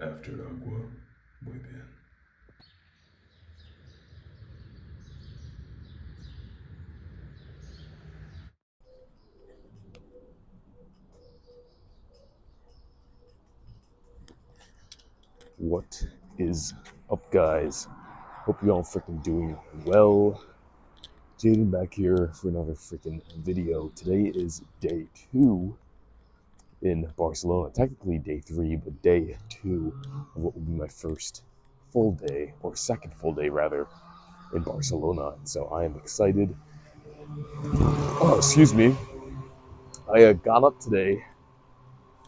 After agua, muy bien. What is up, guys? Hope you all freaking doing well. Jaden back here for another freaking video. Today is day 2 in Barcelona. Technically day 3, but day 2 of what will be my first full day, or second full day rather, in Barcelona. So I am excited. Oh, excuse me. I got up today,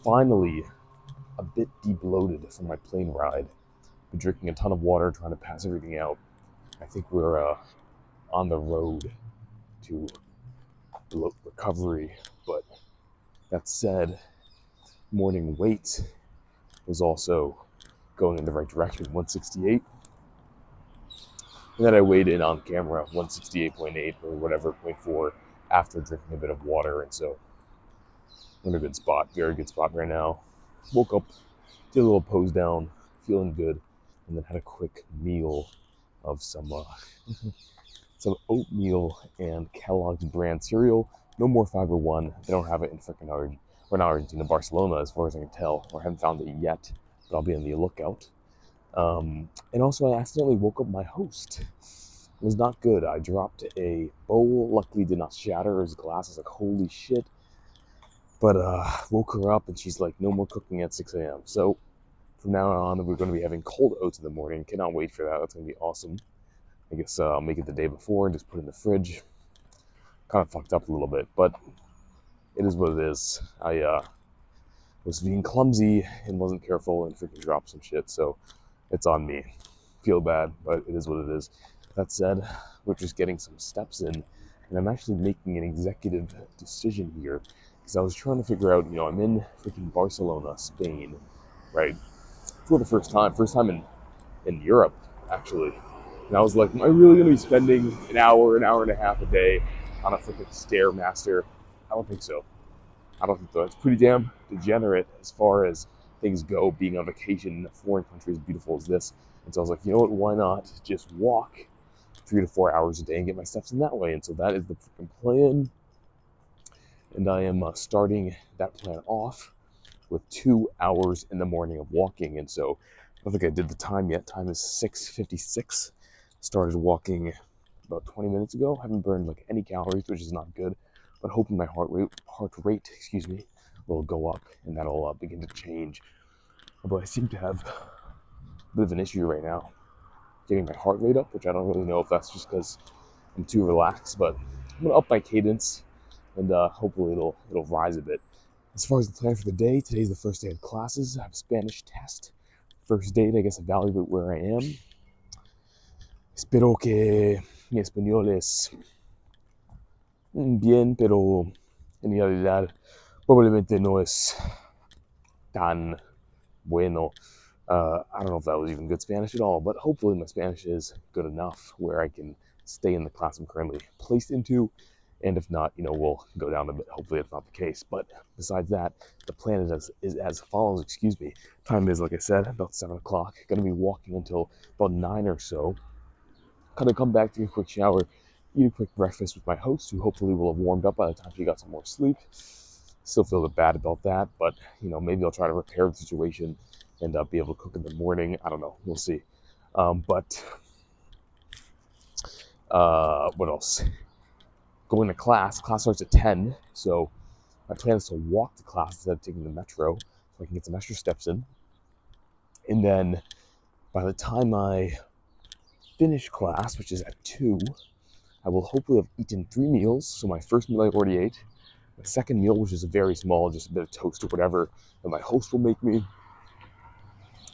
finally a bit debloated from my plane ride. Been drinking a ton of water, trying to pass everything out. I think we're on the road to recovery. But that said, morning weight was also going in the right direction, 168. And then I weighed in on camera, 168.8 or whatever, point 4, after drinking a bit of water. And so I'm in a good spot, very good spot right now. Woke up, did a little pose down, feeling good, and then had a quick meal of some oatmeal and Kellogg's brand cereal. No more Fiber One. They don't have it in freaking Argentina, Barcelona, as far as I can tell, or haven't found it yet. But I'll be on the lookout. And also, I accidentally woke up my host. It was not good. I dropped a bowl. Luckily, did not shatter. His glass. I was like, holy shit. But woke her up, and she's like, no more cooking at 6 a.m. So from now on, we're going to be having cold oats in the morning. Cannot wait for that. That's going to be awesome. I guess I'll make it the day before and just put it in the fridge. Kind of fucked up a little bit, but it is what it is. I was being clumsy and wasn't careful and freaking dropped some shit, so it's on me. Feel bad, but it is what it is. That said, we're just getting some steps in, and I'm actually making an executive decision here because I was trying to figure out, I'm in freaking Barcelona, Spain, right? For the first time in Europe, actually. And I was like, am I really going to be spending an hour and a half a day on a freaking Stairmaster? I don't think so. I don't think so. It's pretty damn degenerate as far as things go, being on vacation in a foreign country as beautiful as this. And so I was like, you know what, why not just walk 3 to 4 hours a day and get my steps in that way? And so that is the freaking plan. And I am starting that plan off with 2 hours in the morning of walking. And so I don't think I did the time yet. Time is 6:56. Started walking about 20 minutes ago. Haven't burned like any calories, which is not good. But hoping my heart rate, will go up and that'll begin to change. Although I seem to have a bit of an issue right now getting my heart rate up, which I don't really know if that's just because I'm too relaxed. But I'm gonna up my cadence and hopefully it'll rise a bit. As far as the plan for the day, today's the first day of classes. I have a Spanish test. First day to, I guess, evaluate where I am. Espero que mi español es bien, pero en realidad probablemente no es tan bueno. I don't know if that was even good Spanish at all, but hopefully my Spanish is good enough where I can stay in the class I'm currently placed into. And if not, we'll go down a bit. Hopefully it's not the case. But besides that, the plan is as follows, Time is, like I said, about 7 o'clock. Gonna be walking until about 9 or so. Gonna come back, take a quick shower, eat a quick breakfast with my host, who hopefully will have warmed up by the time she got some more sleep. Still feel a bit bad about that, but, maybe I'll try to repair the situation and be able to cook in the morning. I don't know. We'll see. But what else? Going to class. Class starts at 10, so my plan is to walk to class instead of taking the metro so I can get some extra steps in. And then by the time I finish class, which is at 2, I will hopefully have eaten 3 meals. So my first meal I already ate. My second meal, which is very small, just a bit of toast or whatever, that my host will make me.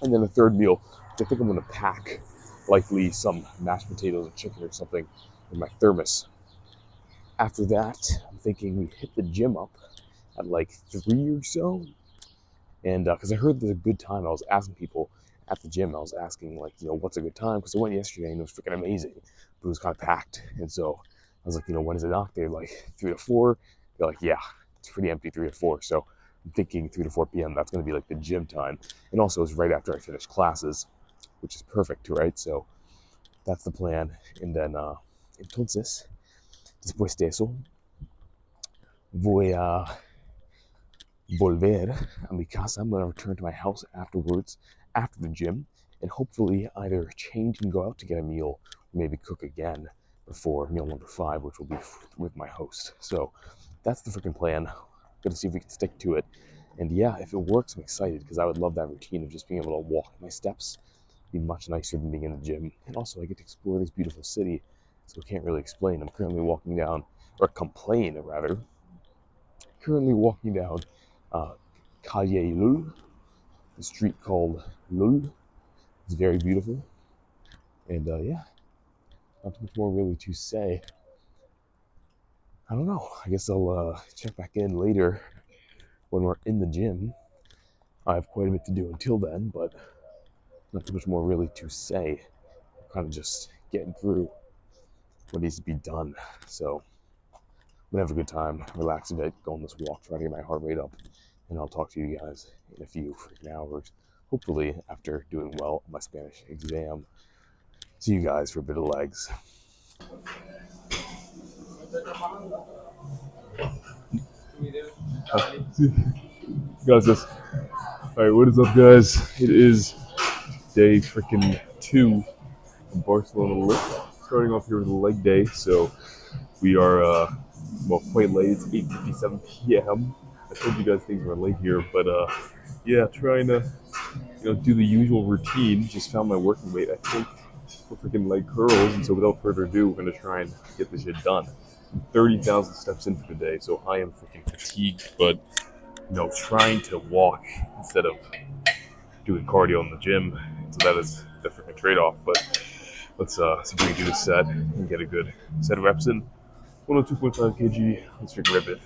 And then a third meal, which I think I'm going to pack, likely some mashed potatoes or chicken or something, in my thermos. After that, I'm thinking we hit the gym up at like 3 or so. And because I heard there's a good time, I was asking people at the gym, I was asking, like, what's a good time? Because I went yesterday and it was freaking amazing, but it was kind of packed. And so I was like, when is it knocked? They're like 3 to 4. They're like, yeah, it's pretty empty, 3 to 4. So I'm thinking 3 to 4 p.m. That's going to be like the gym time, and also it's right after I finish classes, which is perfect, right? So that's the plan. And then, entonces, después de eso, voy a volver a mi casa. I'm going to return to my house afterwards, after the gym, and hopefully either change and go out to get a meal, or maybe cook again before meal number 5, which will be with my host. So that's the freaking plan. Gonna see if we can stick to it. And yeah, if it works, I'm excited because I would love that routine of just being able to walk my steps. It'd be much nicer than being in the gym. And also, I get to explore this beautiful city, so I can't really explain. I'm currently walking down, or complain rather, currently walking down uh, Calle Lul, the street called Lul. It's very beautiful. And yeah, not too much more really to say. I don't know. I guess I'll check back in later when we're in the gym. I have quite a bit to do until then, but not too much more really to say. I'm kind of just getting through what needs to be done. So I'm gonna have a good time, relax a bit, go on this walk, try to get my heart rate up, and I'll talk to you guys in a few freaking hours. Hopefully, after doing well on my Spanish exam. See you guys for a bit of legs. Gracias. All right, what is up, guys? It is day freaking 2 in Barcelona. Starting off here with a leg day, so we are well, quite late. It's 8:57 p.m. I told you guys things were late here, but yeah, trying to do the usual routine. Just found my working weight, I think, for freaking leg curls, and so without further ado, we're gonna try and get this shit done. I'm 30,000 steps in for the day, so I am freaking fatigued, but trying to walk instead of doing cardio in the gym. So that is the freaking trade-off. But let's see if we can do this set and get a good set of reps in. 102.5 kg. Let's freaking rip it.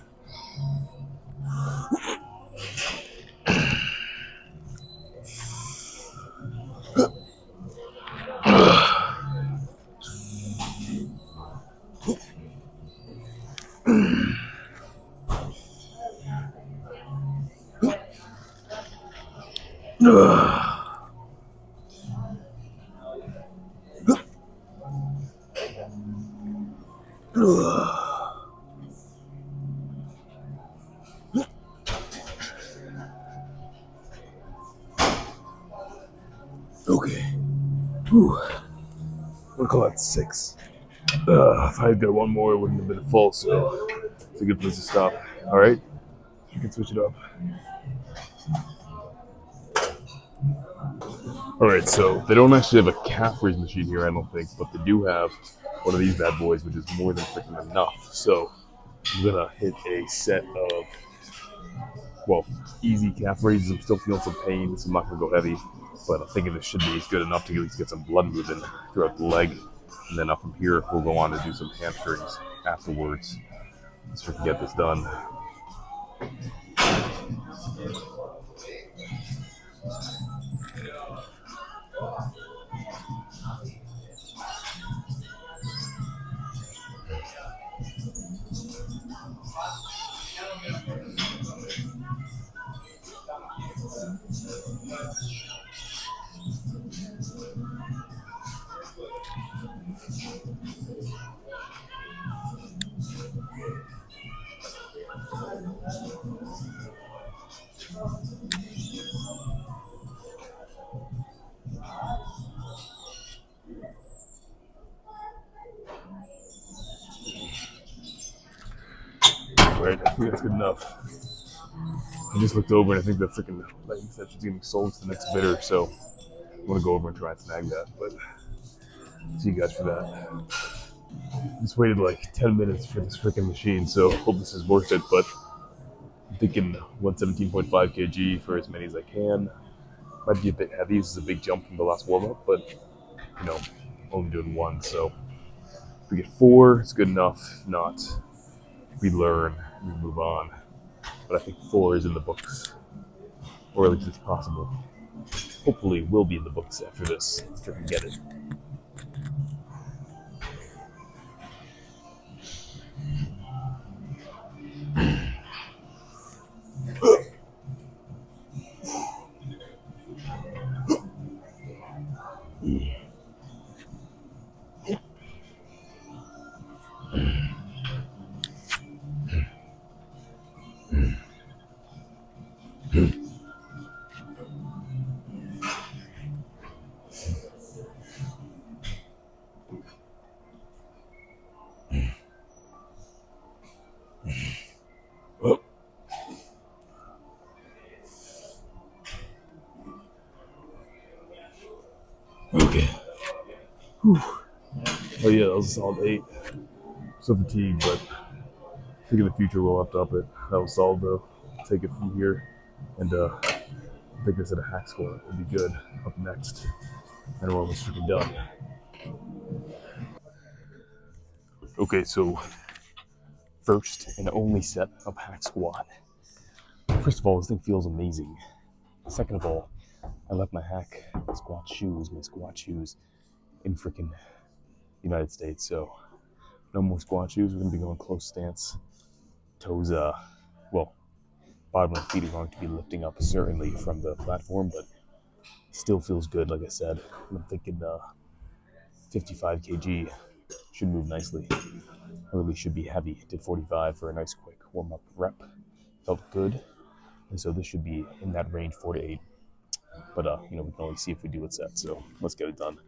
Okay. Whew. I'm gonna call that 6. If I had got one more, it wouldn't have been full, so it's a good place to stop. All right, you can switch it up. All right, so they don't actually have a calf raise machine here, I don't think, but they do have one of these bad boys, which is more than freaking enough. So I'm gonna hit a set of, well, easy calf raises. I'm still feeling some pain, so I'm not gonna go heavy, but I'm thinking this should be good enough to at least get some blood moving throughout the leg. And then up from here, we'll go on to do some hamstrings afterwards. Let's freaking get this done. All right, I think that's good enough. I just looked over and I think the freaking lighting section's getting sold to the next bidder, so I'm gonna go over and try and snag that. But see you guys for that. Just waited like 10 minutes for this freaking machine, so hope this is worth it. But I'm thinking 117.5 kg for as many as I can. Might be a bit heavy. This is a big jump from the last warm up, but only doing 1. So if we get 4, it's good enough. If not, we learn, we move on. But I think 4 is in the books, or at least it's possible. Hopefully, will be in the books after this. Let's freaking get it. Oh yeah, that was a solid 8. So fatigued, but I think in the future we'll have to up it. That was solid though. Take it from here, and I think I said a hack score would be good up next, and we're almost freaking done. Okay, so first and only set of hack squat. First of all, this thing feels amazing. Second of all, I left my hack my squat shoes, in freaking United States. So no more squat shoes. We're gonna be going close stance. Toes, well, bottom of the feet are going to be lifting up certainly from the platform, but still feels good. Like I said, I'm thinking 55 kg should move nicely. I really should be heavy. Did 45 for a nice quick warm up rep. Felt good, and so this should be in that range, 4 to 8. But we can only see if we do it set. So let's get it done.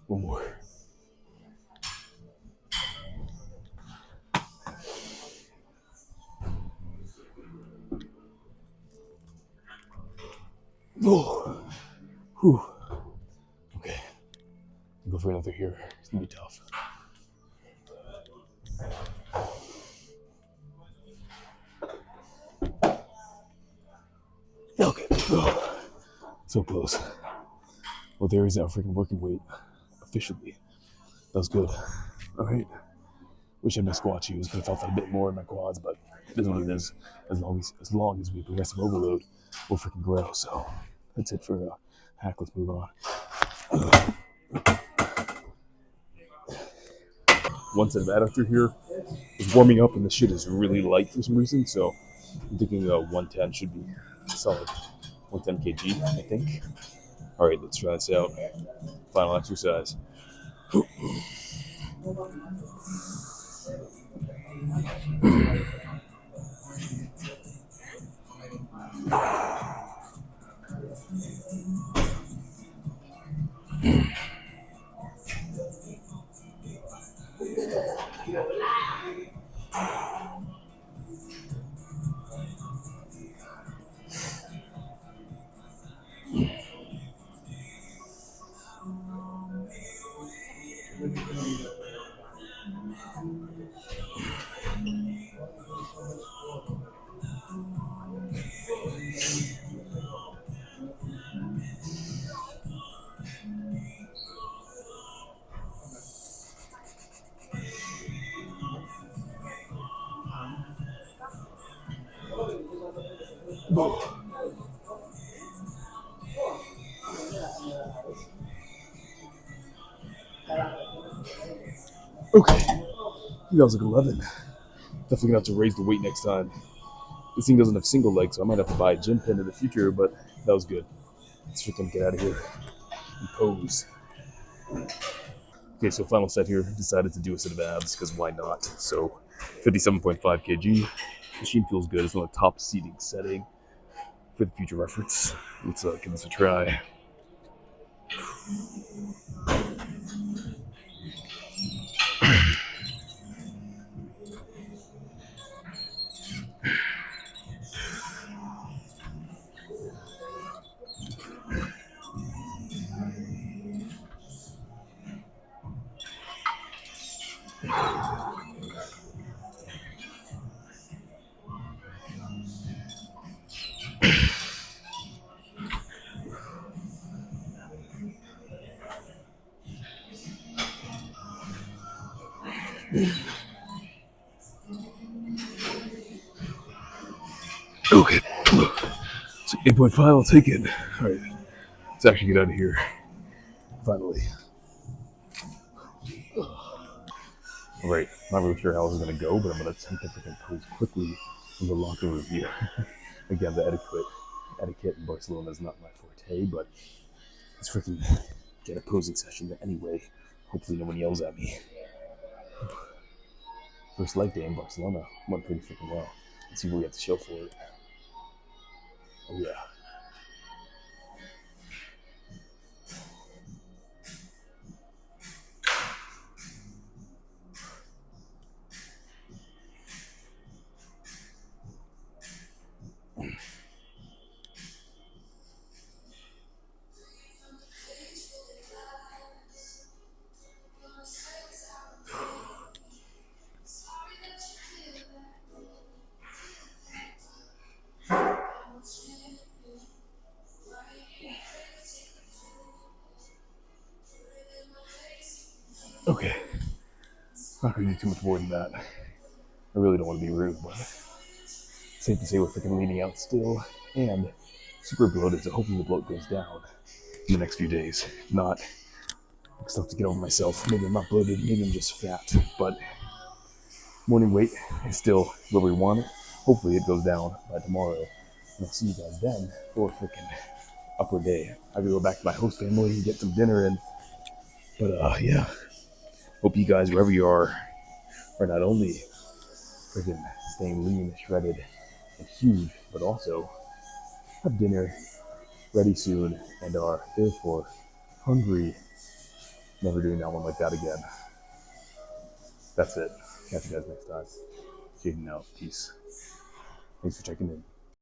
One more. Oh, whew. Okay, go for another here. It's gonna be tough. Okay, oh, so close. Well, there is our freaking working weight officially. That was good. All right. Wish I had my squat shoes. Could have felt that a bit more in my quads, but it is what it is. As long as we progressive overload, we'll freaking grow. So that's it for hack. Let's move on. One set of adductor here is warming up, and the shit is really light for some reason. So I'm thinking 110 should be solid. 110 kg, I think. All right, let's try this out. Final exercise. Okay, I think that was like 11. Definitely gonna have to raise the weight next time. This thing doesn't have single leg, so I might have to buy a gym pin in the future, but that was good. Let's freaking get out of here and pose. Okay, so final set here. Decided to do a set of abs because why not? So 57.5 kg. Machine feels good. It's on the top seating setting for the future reference. Let's give this a try. Okay, so 8.5, I'll take it. All right, let's actually get out of here. Finally. All right, not really sure how this is gonna go, but I'm gonna attempt to freaking pose quickly in the locker room here. Again, the etiquette etiquette in Barcelona is not my forte, but let's freaking get a posing session anyway. Hopefully no one yells at me. First leg day in Barcelona went pretty freaking well. Let's see what we have to show for it. Oh yeah. Okay. Not gonna do too much more than that. I really don't want to be rude, but safe to say we're freaking leaning out still and super bloated, so hopefully the bloat goes down in the next few days. If not, I still have to get over myself. Maybe I'm not bloated, maybe I'm just fat, but morning weight is still where we want it. Hopefully it goes down by tomorrow. And I'll see you guys then for a freaking upper day. I have to go back to my host family and get some dinner in. But yeah. Hope you guys, wherever you are not only freaking staying lean, shredded, and huge, but also have dinner ready soon and are therefore hungry. Never doing that one like that again. That's it. Catch you guys next time. Jaden out. Peace. Thanks for checking in.